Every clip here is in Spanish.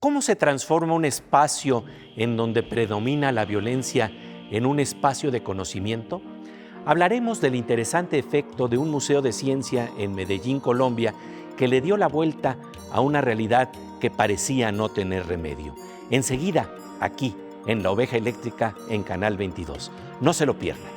¿Cómo se transforma un espacio en donde predomina la violencia en un espacio de conocimiento? Hablaremos del interesante efecto de un museo de ciencia en Medellín, Colombia, que le dio la vuelta a una realidad que parecía no tener remedio. Enseguida, aquí, en La Oveja Eléctrica, en Canal 22. No se lo pierdan.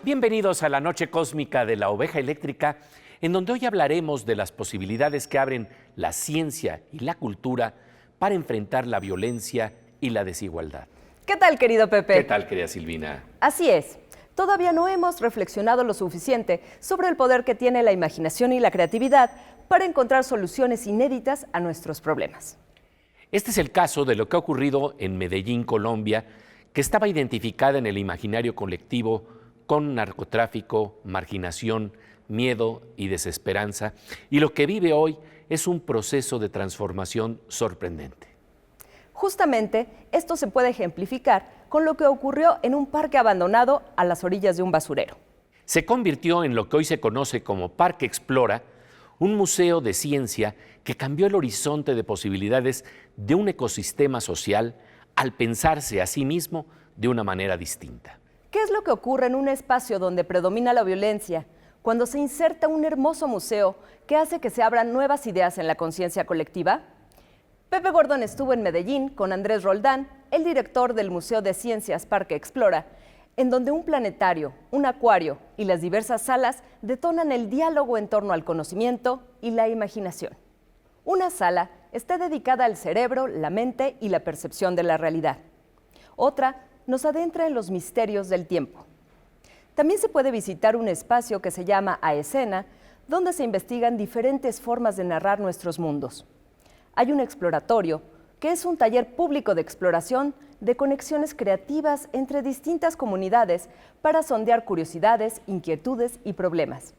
Bienvenidos a la Noche Cósmica de La Oveja Eléctrica, en donde hoy hablaremos de las posibilidades que abren la ciencia y la cultura para enfrentar la violencia y la desigualdad. ¿Qué tal, querido Pepe? ¿Qué tal, querida Silvina? Así es. Todavía no hemos reflexionado lo suficiente sobre el poder que tiene la imaginación y la creatividad para encontrar soluciones inéditas a nuestros problemas. Este es el caso de lo que ha ocurrido en Medellín, Colombia, que estaba identificada en el imaginario colectivo con narcotráfico, marginación, miedo y desesperanza, y lo que vive hoy es un proceso de transformación sorprendente. Justamente, esto se puede ejemplificar con lo que ocurrió en un parque abandonado a las orillas de un basurero. Se convirtió en lo que hoy se conoce como Parque Explora, un museo de ciencia que cambió el horizonte de posibilidades de un ecosistema social al pensarse a sí mismo de una manera distinta. ¿Qué es lo que ocurre en un espacio donde predomina la violencia, cuando se inserta un hermoso museo que hace que se abran nuevas ideas en la conciencia colectiva? Pepe Gordon estuvo en Medellín con Andrés Roldán, el director del Museo de Ciencias Parque Explora, en donde un planetario, un acuario y las diversas salas detonan el diálogo en torno al conocimiento y la imaginación. Una sala está dedicada al cerebro, la mente y la percepción de la realidad. Otra nos adentra en los misterios del tiempo. También se puede visitar un espacio que se llama A Escena, donde se investigan diferentes formas de narrar nuestros mundos. Hay un exploratorio, que es un taller público de exploración de conexiones creativas entre distintas comunidades para sondear curiosidades, inquietudes y problemas.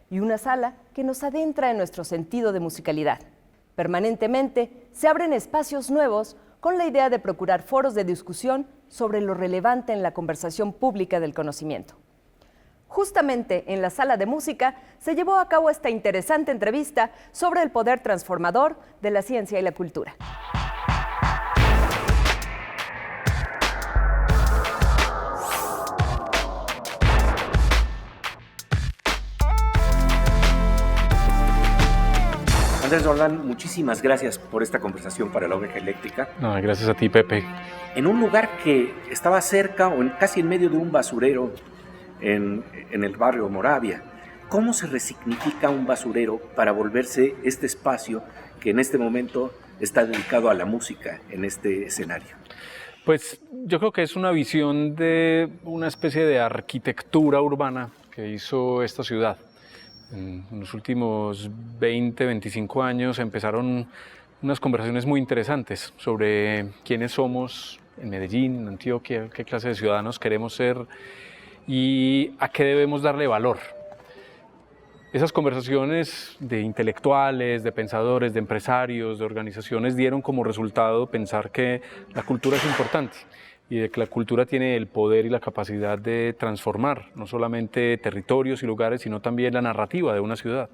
Y una sala que nos adentra en nuestro sentido de musicalidad. Permanentemente se abren espacios nuevos con la idea de procurar foros de discusión sobre lo relevante en la conversación pública del conocimiento. Justamente en la sala de música se llevó a cabo esta interesante entrevista sobre el poder transformador de la ciencia y la cultura. Andrés Roldán, muchísimas gracias por esta conversación para La Oveja Eléctrica. No, gracias a ti, Pepe. En un lugar que estaba cerca o casi en medio de un basurero en el barrio Moravia, ¿cómo se resignifica un basurero para volverse este espacio que en este momento está dedicado a la música en este escenario? Pues yo creo que es una visión de una especie de arquitectura urbana que hizo esta ciudad. En los últimos 20, 25 años empezaron unas conversaciones muy interesantes sobre quiénes somos en Medellín, en Antioquia, qué clase de ciudadanos queremos ser y a qué debemos darle valor. Esas conversaciones de intelectuales, de pensadores, de empresarios, de organizaciones dieron como resultado pensar que la cultura es importante y de que la cultura tiene el poder y la capacidad de transformar no solamente territorios y lugares, sino también la narrativa de una ciudad.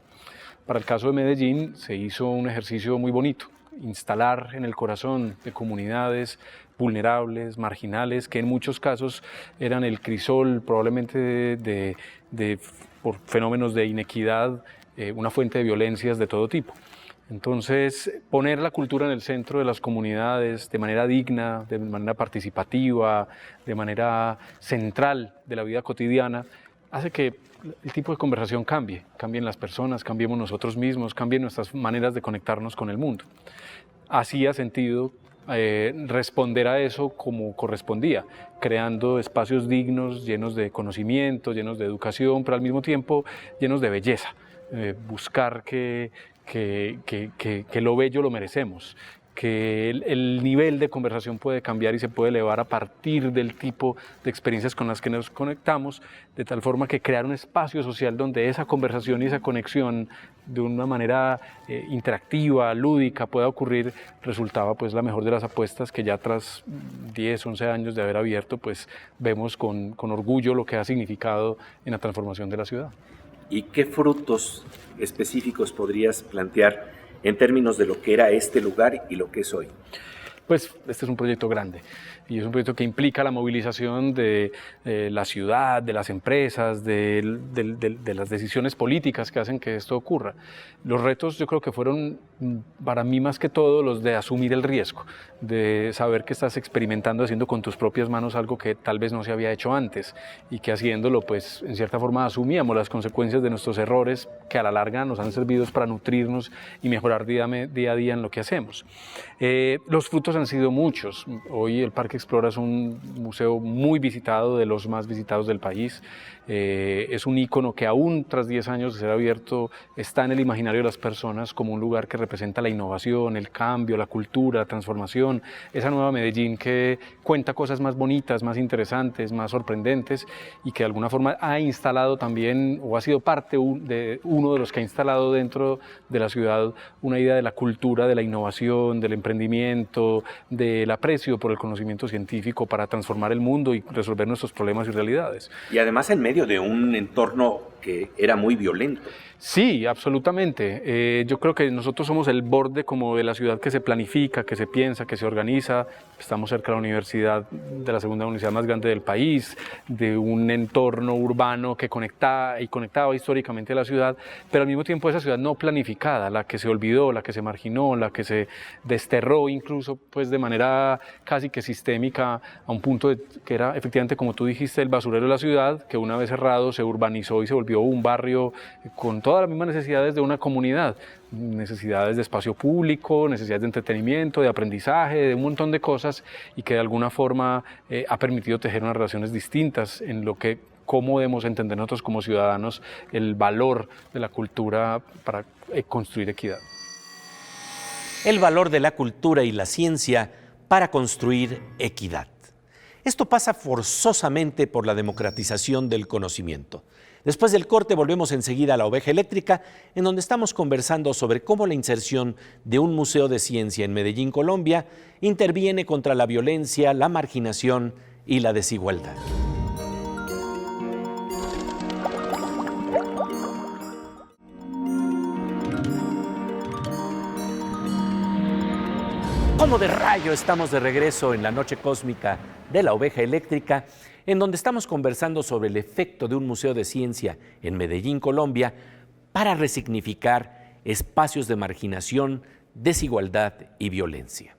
Para el caso de Medellín se hizo un ejercicio muy bonito, instalar en el corazón de comunidades vulnerables, marginales, que en muchos casos eran el crisol probablemente por fenómenos de inequidad, una fuente de violencias de todo tipo. Entonces, poner la cultura en el centro de las comunidades de manera digna, de manera participativa, de manera central de la vida cotidiana, hace que el tipo de conversación cambie, cambien las personas, cambiemos nosotros mismos, cambien nuestras maneras de conectarnos con el mundo. Hacía sentido responder a eso como correspondía, creando espacios dignos, llenos de conocimiento, llenos de educación, pero al mismo tiempo llenos de belleza. Buscar que lo bello lo merecemos, que el nivel de conversación puede cambiar y se puede elevar a partir del tipo de experiencias con las que nos conectamos, de tal forma que crear un espacio social donde esa conversación y esa conexión de una manera interactiva, lúdica, pueda ocurrir, resultaba pues la mejor de las apuestas que ya tras 10, 11 años de haber abierto, pues vemos con orgullo lo que ha significado en la transformación de la ciudad. ¿Y qué frutos específicos podrías plantear en términos de lo que era este lugar y lo que es hoy? Pues este es un proyecto grande y es un proyecto que implica la movilización de la ciudad, de las empresas, de las decisiones políticas que hacen que esto ocurra. Los retos yo creo que fueron para mí más que todo los de asumir el riesgo, de saber que estás experimentando, haciendo con tus propias manos algo que tal vez no se había hecho antes y que haciéndolo pues en cierta forma asumíamos las consecuencias de nuestros errores que a la larga nos han servido para nutrirnos y mejorar día a día en lo que hacemos. Los frutos han sido muchos. Hoy el Parque Explora es un museo muy visitado, de los más visitados del país. Es un ícono que aún tras 10 años de ser abierto está en el imaginario de las personas como un lugar que representa la innovación, el cambio, la cultura, la transformación, esa nueva Medellín que cuenta cosas más bonitas, más interesantes, más sorprendentes y que de alguna forma ha instalado también o ha sido parte de uno de los que ha instalado dentro de la ciudad una idea de la cultura, de la innovación, del emprendimiento, del aprecio por el conocimiento científico para transformar el mundo y resolver nuestros problemas y realidades. Y además en medio de un entorno que era muy violento. Sí, absolutamente. Yo creo que nosotros somos el borde como de la ciudad que se planifica, que se piensa, que se organiza. Estamos cerca de la universidad, de la segunda universidad más grande del país, de un entorno urbano que conectaba históricamente a la ciudad, pero al mismo tiempo esa ciudad no planificada, la que se olvidó, la que se marginó, la que se desterró incluso pues de manera casi que sistémica a un punto que era efectivamente, como tú dijiste, el basurero de la ciudad, que una vez cerrado se urbanizó y se volvió un barrio con todas las mismas necesidades de una comunidad, necesidades de espacio público, necesidades de entretenimiento, de aprendizaje, de un montón de cosas y que de alguna forma ha permitido tejer unas relaciones distintas en lo que cómo debemos entender nosotros como ciudadanos el valor de la cultura para construir equidad. El valor de la cultura y la ciencia para construir equidad. Esto pasa forzosamente por la democratización del conocimiento. Después del corte volvemos enseguida a La Oveja Eléctrica, en donde estamos conversando sobre cómo la inserción de un museo de ciencia en Medellín, Colombia, interviene contra la violencia, la marginación y la desigualdad. Como de rayo estamos de regreso en la noche cósmica de La Oveja Eléctrica, en donde estamos conversando sobre el efecto de un museo de ciencia en Medellín, Colombia, para resignificar espacios de marginación, desigualdad y violencia.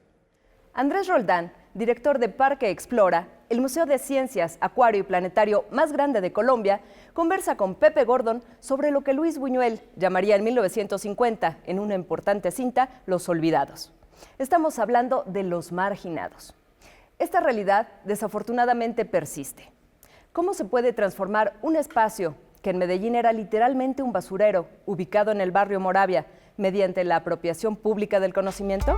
Andrés Roldán, director de Parque Explora, el museo de ciencias, acuario y planetario más grande de Colombia, conversa con Pepe Gordon sobre lo que Luis Buñuel llamaría en 1950, en una importante cinta, Los Olvidados. Estamos hablando de los marginados. Esta realidad desafortunadamente persiste. ¿Cómo se puede transformar un espacio que en Medellín era literalmente un basurero, ubicado en el barrio Moravia, mediante la apropiación pública del conocimiento?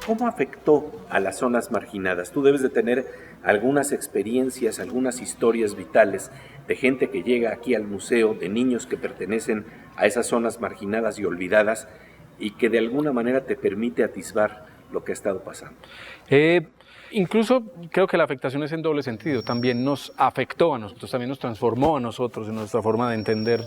¿Cómo afectó a las zonas marginadas? Tú debes de tener algunas experiencias, algunas historias vitales de gente que llega aquí al museo, de niños que pertenecen a esas zonas marginadas y olvidadas y que de alguna manera te permite atisbar lo que ha estado pasando. Incluso creo que la afectación es en doble sentido, también nos afectó a nosotros, también nos transformó a nosotros en nuestra forma de entender.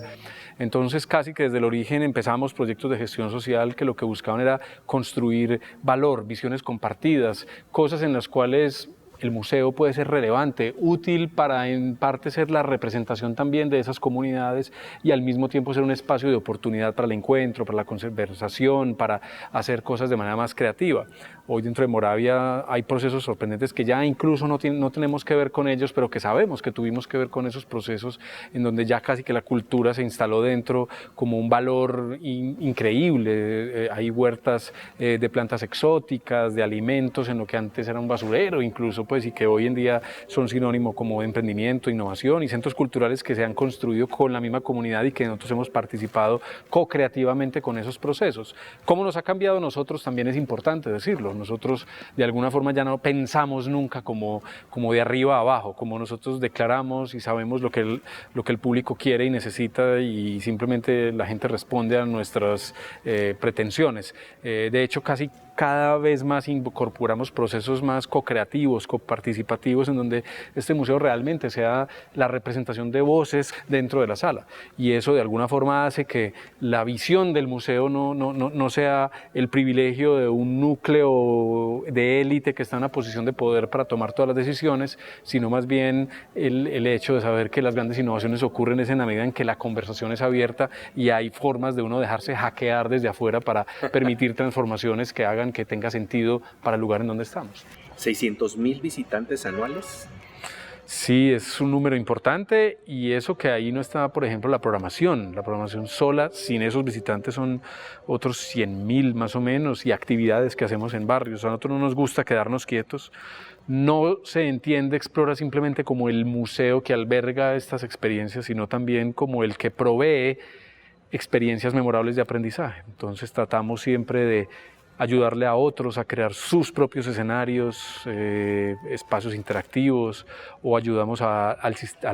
Entonces casi que desde el origen empezamos proyectos de gestión social que lo que buscaban era construir valor, visiones compartidas, cosas en las cuales el museo puede ser relevante, útil para en parte ser la representación también de esas comunidades y al mismo tiempo ser un espacio de oportunidad para el encuentro, para la conversación, para hacer cosas de manera más creativa. Hoy dentro de Moravia hay procesos sorprendentes que ya incluso no tenemos que ver con ellos, pero que sabemos que tuvimos que ver con esos procesos en donde ya casi que la cultura se instaló dentro como un valor increíble. Hay huertas de plantas exóticas, de alimentos en lo que antes era un basurero incluso, pues, y que hoy en día son sinónimo como de emprendimiento, innovación y centros culturales que se han construido con la misma comunidad y que nosotros hemos participado co-creativamente con esos procesos. ¿Cómo nos ha cambiado nosotros? También es importante decirlo. Nosotros de alguna forma ya no pensamos nunca como de arriba a abajo, como nosotros declaramos y sabemos lo que el público quiere y necesita y simplemente la gente responde a nuestras pretensiones. De hecho, casi cada vez más incorporamos procesos más co-creativos, co-participativos, en donde este museo realmente sea la representación de voces dentro de la sala. Y eso de alguna forma hace que la visión del museo no sea el privilegio de un núcleo de élite que está en una posición de poder para tomar todas las decisiones, sino más bien el hecho de saber que las grandes innovaciones ocurren es en la medida en que la conversación es abierta y hay formas de uno dejarse hackear desde afuera para permitir transformaciones que hagan que tenga sentido para el lugar en donde estamos. 600,000 visitantes anuales. Sí, es un número importante y eso que ahí no está, por ejemplo, la programación sola, sin esos visitantes son otros 100,000 más o menos y actividades que hacemos en barrios. A nosotros no nos gusta quedarnos quietos, no se entiende Explora simplemente como el museo que alberga estas experiencias, sino también como el que provee experiencias memorables de aprendizaje. Entonces tratamos siempre de ayudarle a otros a crear sus propios escenarios, espacios interactivos, o ayudamos a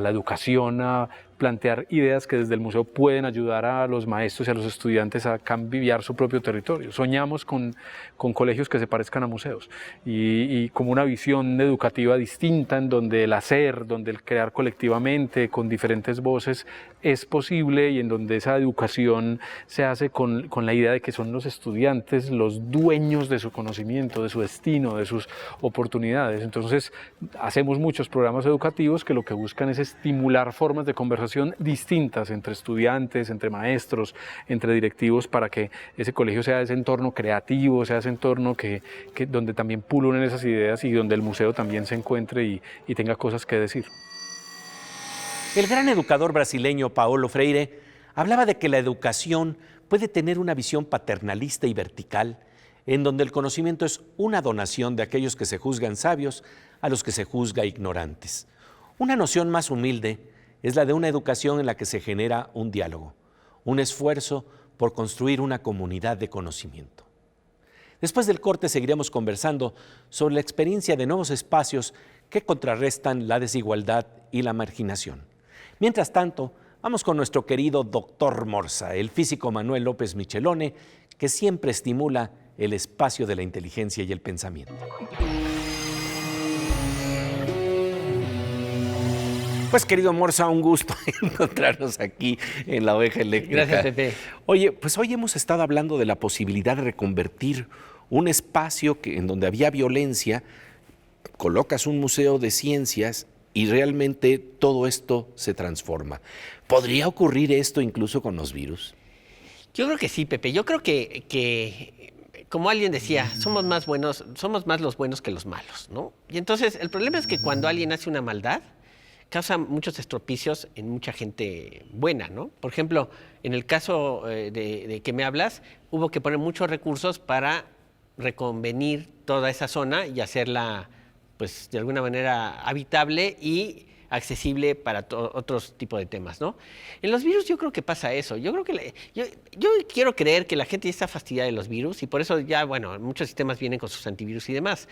la educación a plantear ideas que desde el museo pueden ayudar a los maestros y a los estudiantes a cambiar su propio territorio. Soñamos con colegios que se parezcan a museos y como una visión educativa distinta en donde el hacer, donde el crear colectivamente con diferentes voces es posible y en donde esa educación se hace con la idea de que son los estudiantes los dueños de su conocimiento, de su destino, de sus oportunidades. Entonces hacemos muchos programas educativos que lo que buscan es estimular formas de conversación distintas entre estudiantes, entre maestros, entre directivos, para que ese colegio sea ese entorno creativo, sea ese entorno donde también pululen esas ideas y donde el museo también se encuentre y tenga cosas que decir. El gran educador brasileño Paulo Freire hablaba de que la educación puede tener una visión paternalista y vertical, en donde el conocimiento es una donación de aquellos que se juzgan sabios a los que se juzga ignorantes. Una noción más humilde es la de una educación en la que se genera un diálogo, un esfuerzo por construir una comunidad de conocimiento. Después del corte seguiremos conversando sobre la experiencia de nuevos espacios que contrarrestan la desigualdad y la marginación. Mientras tanto, vamos con nuestro querido doctor Morsa, el físico Manuel López Michelone, que siempre estimula el espacio de la inteligencia y el pensamiento. Pues querido Morsa, un gusto encontrarnos aquí en La Oveja Eléctrica. Gracias, Pepe. Oye, pues hoy hemos estado hablando de la posibilidad de reconvertir un espacio en donde había violencia, colocas un museo de ciencias y realmente todo esto se transforma. ¿Podría ocurrir esto incluso con los virus? Yo creo que sí, Pepe. Yo creo que como alguien decía, somos más los buenos que los malos, ¿no? Y entonces el problema es que cuando alguien hace una maldad, causa muchos estropicios en mucha gente buena, ¿no? Por ejemplo, en el caso de que me hablas, hubo que poner muchos recursos para reconvenir toda esa zona y hacerla, pues, de alguna manera habitable y accesible para otros tipos de temas, ¿no? En los virus yo creo que pasa eso. Yo creo que yo quiero creer que la gente ya está fastidiada de los virus y por eso ya, bueno, muchos sistemas vienen con sus antivirus y demás.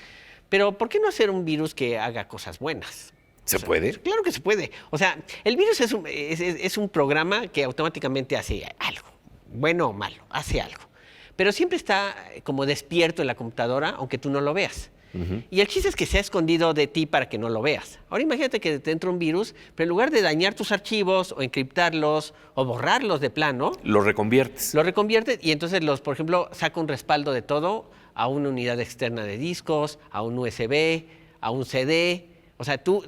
Pero ¿por qué no hacer un virus que haga cosas buenas? ¿Se puede? Claro que se puede. O sea, el virus es un programa que automáticamente hace algo, bueno o malo, hace algo. Pero siempre está como despierto en la computadora, aunque tú no lo veas. Y el chiste es que se ha escondido de ti para que no lo veas. Ahora imagínate que te entra un virus, pero en lugar de dañar tus archivos o encriptarlos o borrarlos de plano, Lo reconviertes. lo reconvierte y entonces por ejemplo, saca un respaldo de todo a una unidad externa de discos, a un USB, a un CD. O sea, tú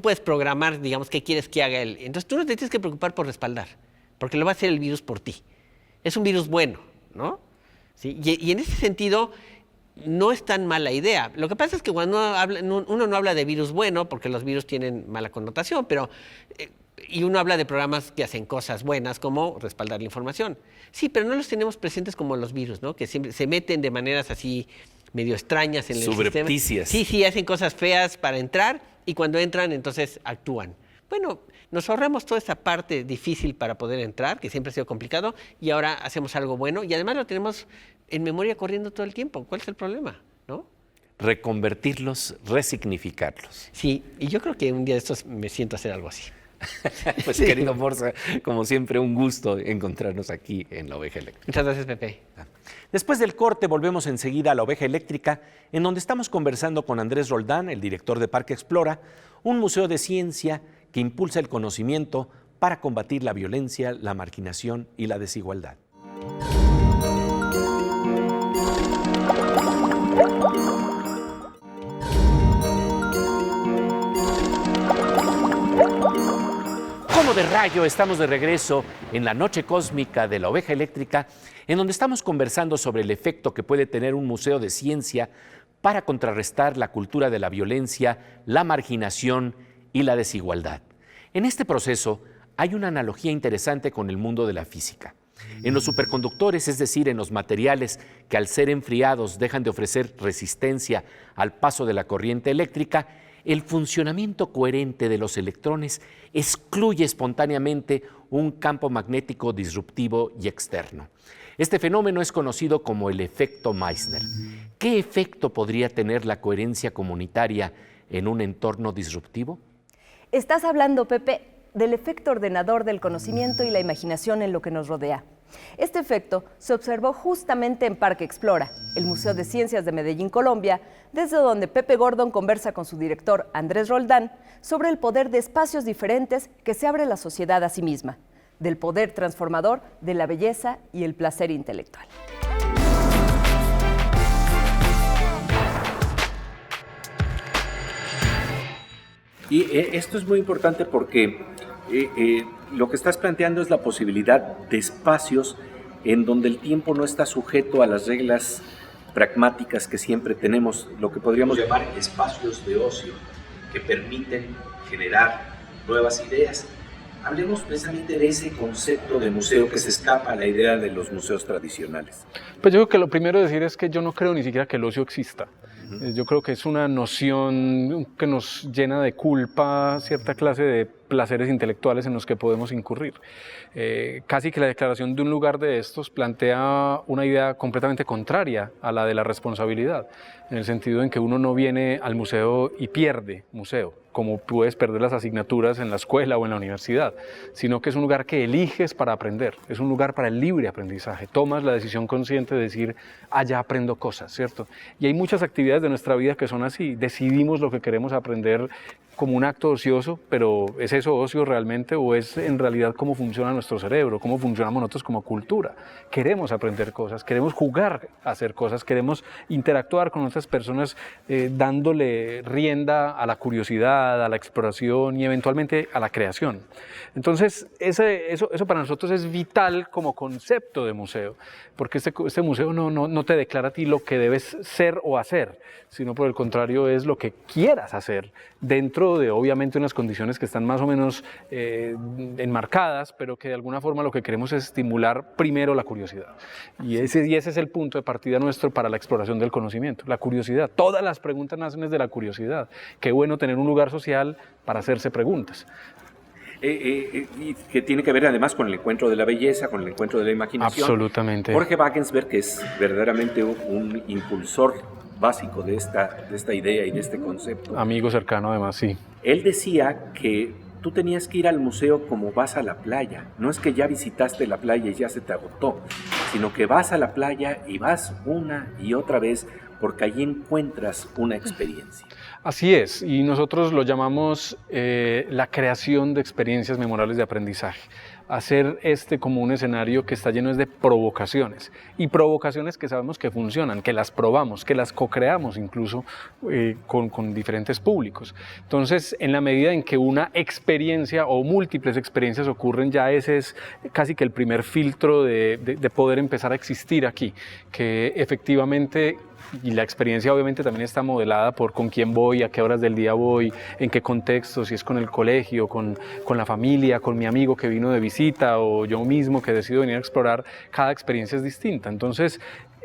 puedes programar, digamos, qué quieres que haga él. Entonces tú no te tienes que preocupar por respaldar, porque lo va a hacer el virus por ti. Es un virus bueno, ¿no? ¿Sí? Y en ese sentido, no es tan mala idea. Lo que pasa es que cuando uno no habla de virus bueno, porque los virus tienen mala connotación, pero Y uno habla de programas que hacen cosas buenas como respaldar la información. Sí, pero no los tenemos presentes como los virus, ¿no? Que siempre se meten de maneras así medio extrañas en el sistema. Subrepticias. Sí, hacen cosas feas para entrar y cuando entran entonces actúan. Bueno, nos ahorramos toda esa parte difícil para poder entrar, que siempre ha sido complicado, y ahora hacemos algo bueno y además lo tenemos en memoria corriendo todo el tiempo. ¿Cuál es el problema, no? Reconvertirlos, resignificarlos. Sí, y yo creo que un día de estos me siento a hacer algo así. Pues querido Borja, como siempre, un gusto encontrarnos aquí en La Oveja Eléctrica. Muchas gracias, Pepe. Después del corte volvemos enseguida a La Oveja Eléctrica, en donde estamos conversando con Andrés Roldán, el director de Parque Explora, un museo de ciencia que impulsa el conocimiento para combatir la violencia, la marginación y la desigualdad. Como de rayo, estamos de regreso en la noche cósmica de La Oveja Eléctrica, en donde estamos conversando sobre el efecto que puede tener un museo de ciencia para contrarrestar la cultura de la violencia, la marginación y la desigualdad. En este proceso hay una analogía interesante con el mundo de la física. En los superconductores, es decir, en los materiales que al ser enfriados dejan de ofrecer resistencia al paso de la corriente eléctrica, el funcionamiento coherente de los electrones excluye espontáneamente un campo magnético disruptivo y externo. Este fenómeno es conocido como el efecto Meissner. ¿Qué efecto podría tener la coherencia comunitaria en un entorno disruptivo? Estás hablando, Pepe, del efecto ordenador del conocimiento y la imaginación en lo que nos rodea. Este efecto se observó justamente en Parque Explora, el Museo de Ciencias de Medellín, Colombia, desde donde Pepe Gordon conversa con su director, Andrés Roldán, sobre el poder de espacios diferentes que se abre la sociedad a sí misma, del poder transformador de la belleza y el placer intelectual. Y esto es muy importante porque lo que estás planteando es la posibilidad de espacios en donde el tiempo no está sujeto a las reglas pragmáticas que siempre tenemos, lo que podríamos llamar espacios de ocio, que permiten generar nuevas ideas. Hablemos precisamente de ese concepto de museo que se escapa a la idea de los museos tradicionales. Pues yo creo que lo primero a decir es que yo no creo ni siquiera que el ocio exista. Yo creo que es una noción que nos llena de culpa cierta clase de placeres intelectuales en los que podemos incurrir. Casi que la declaración de un lugar de estos plantea una idea completamente contraria a la de la responsabilidad, en el sentido en que uno no viene al museo y pierde museo, como puedes perder las asignaturas en la escuela o en la universidad, sino que es un lugar que eliges para aprender, es un lugar para el libre aprendizaje. Tomas la decisión consciente de decir, allá aprendo cosas, ¿cierto? Y hay muchas actividades de nuestra vida que son así, decidimos lo que queremos aprender como un acto ocioso, pero ¿es eso ocio realmente o es en realidad cómo funciona nuestro cerebro, cómo funcionamos nosotros como cultura? Queremos aprender cosas, queremos jugar a hacer cosas, queremos interactuar con otras personas dándole rienda a la curiosidad, a la exploración y eventualmente a la creación. Entonces, eso para nosotros es vital como concepto de museo, porque este museo no te declara a ti lo que debes ser o hacer, sino por el contrario es lo que quieras hacer dentro de obviamente unas condiciones que están más o menos enmarcadas, pero que de alguna forma lo que queremos es estimular primero la curiosidad. Y ese es el punto de partida nuestro para la exploración del conocimiento, la curiosidad. Todas las preguntas nacen desde la curiosidad. Qué bueno tener un lugar social para hacerse preguntas. Y que tiene que ver además con el encuentro de la belleza, con el encuentro de la imaginación. Absolutamente. Jorge Wagensberg, que es verdaderamente un impulsor básico de esta idea y de este concepto. Amigo cercano además, sí. Él decía que tú tenías que ir al museo como vas a la playa. No es que ya visitaste la playa y ya se te agotó, sino que vas a la playa y vas una y otra vez porque allí encuentras una experiencia. Así es, y nosotros lo llamamos la creación de experiencias memorables de aprendizaje. Hacer como un escenario que está lleno de provocaciones, y provocaciones que sabemos que funcionan, que las probamos, que las co-creamos incluso con diferentes públicos. Entonces, en la medida en que una experiencia o múltiples experiencias ocurren, ya ese es casi que el primer filtro de poder empezar a existir aquí, que efectivamente y la experiencia obviamente también está modelada por con quién voy, a qué horas del día voy, en qué contexto, si es con el colegio, con la familia, con mi amigo que vino de visita o yo mismo que decido venir a explorar, cada experiencia es distinta. Entonces,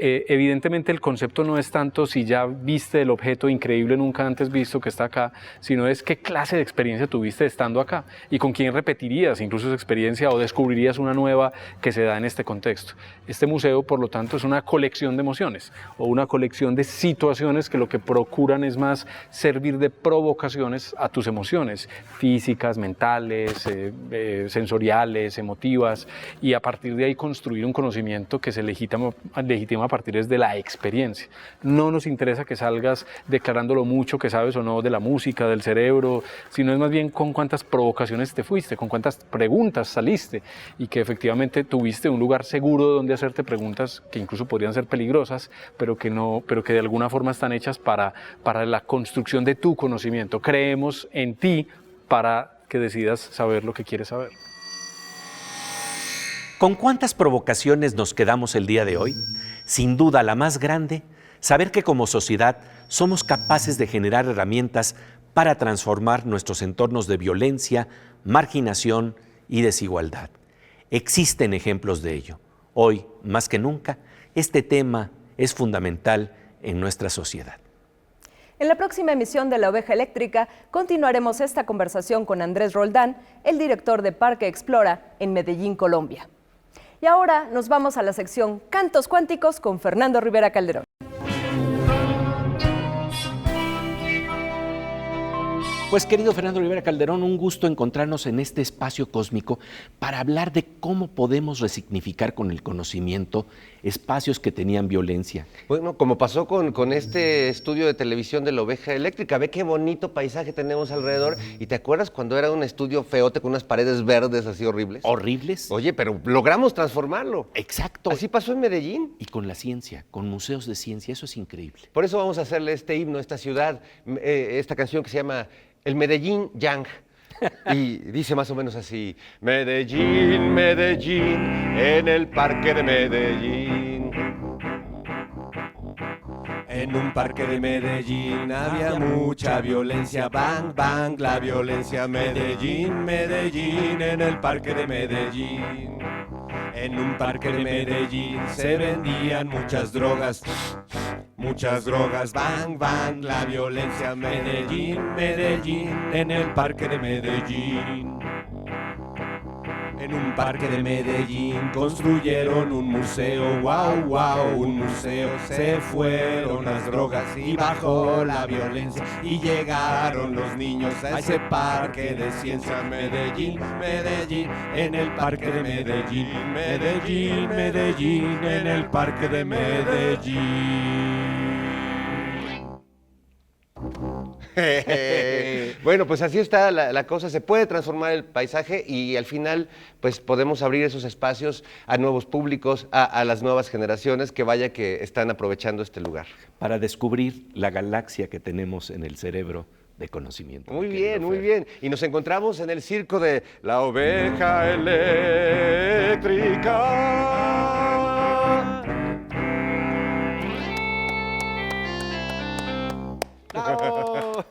evidentemente el concepto no es tanto si ya viste el objeto increíble nunca antes visto que está acá, sino es qué clase de experiencia tuviste estando acá y con quién repetirías incluso esa experiencia o descubrirías una nueva que se da en este contexto. Este museo, por lo tanto, es una colección de emociones o una colección de situaciones que lo que procuran es más servir de provocaciones a tus emociones físicas, mentales, sensoriales, emotivas, y a partir de ahí construir un conocimiento que se legitima a partir de la experiencia. No nos interesa que salgas declarando lo mucho que sabes o no de la música, del cerebro, sino es más bien con cuántas provocaciones te fuiste, con cuántas preguntas saliste y que efectivamente tuviste un lugar seguro donde hacerte preguntas que incluso podrían ser peligrosas, pero que de alguna forma están hechas para la construcción de tu conocimiento. Creemos en ti para que decidas saber lo que quieres saber. ¿Con cuántas provocaciones nos quedamos el día de hoy? Sin duda, la más grande, saber que como sociedad somos capaces de generar herramientas para transformar nuestros entornos de violencia, marginación y desigualdad. Existen ejemplos de ello. Hoy, más que nunca, este tema es fundamental en nuestra sociedad. En la próxima emisión de La Oveja Eléctrica continuaremos esta conversación con Andrés Roldán, el director de Parque Explora en Medellín, Colombia. Y ahora nos vamos a la sección Cantos Cuánticos con Fernando Rivera Calderón. Pues querido Fernando Rivera Calderón, un gusto encontrarnos en este espacio cósmico para hablar de cómo podemos resignificar con el conocimiento espacios que tenían violencia. Bueno, como pasó con este estudio de televisión de La Oveja Eléctrica, ve qué bonito paisaje tenemos alrededor. ¿Y te acuerdas cuando era un estudio feote con unas paredes verdes así horribles? ¿Horribles? Oye, pero logramos transformarlo. Exacto. Así pasó en Medellín. Y con la ciencia, con museos de ciencia, eso es increíble. Por eso vamos a hacerle este himno a esta ciudad, esta canción que se llama El Medellín Yang. Y dice más o menos así: Medellín, Medellín, en el parque de Medellín. En un parque de Medellín había mucha violencia, bang, bang, la violencia. Medellín, Medellín, en el parque de Medellín. En un parque de Medellín se vendían muchas drogas, bang, bang, la violencia. Medellín, Medellín, en el parque de Medellín. En un parque de Medellín construyeron un museo, wow, wow, un museo. Se fueron las drogas y bajó la violencia y llegaron los niños a ese parque de ciencia. Medellín, Medellín, en el parque de Medellín. Medellín, Medellín, en el parque de Medellín. Bueno, pues así está la cosa, se puede transformar el paisaje y al final pues podemos abrir esos espacios a nuevos públicos, a las nuevas generaciones que vaya que están aprovechando este lugar. Para descubrir la galaxia que tenemos en el cerebro de conocimiento. Muy bien, muy bien. Y nos encontramos en el circo de La Oveja Eléctrica. ¡Bravo!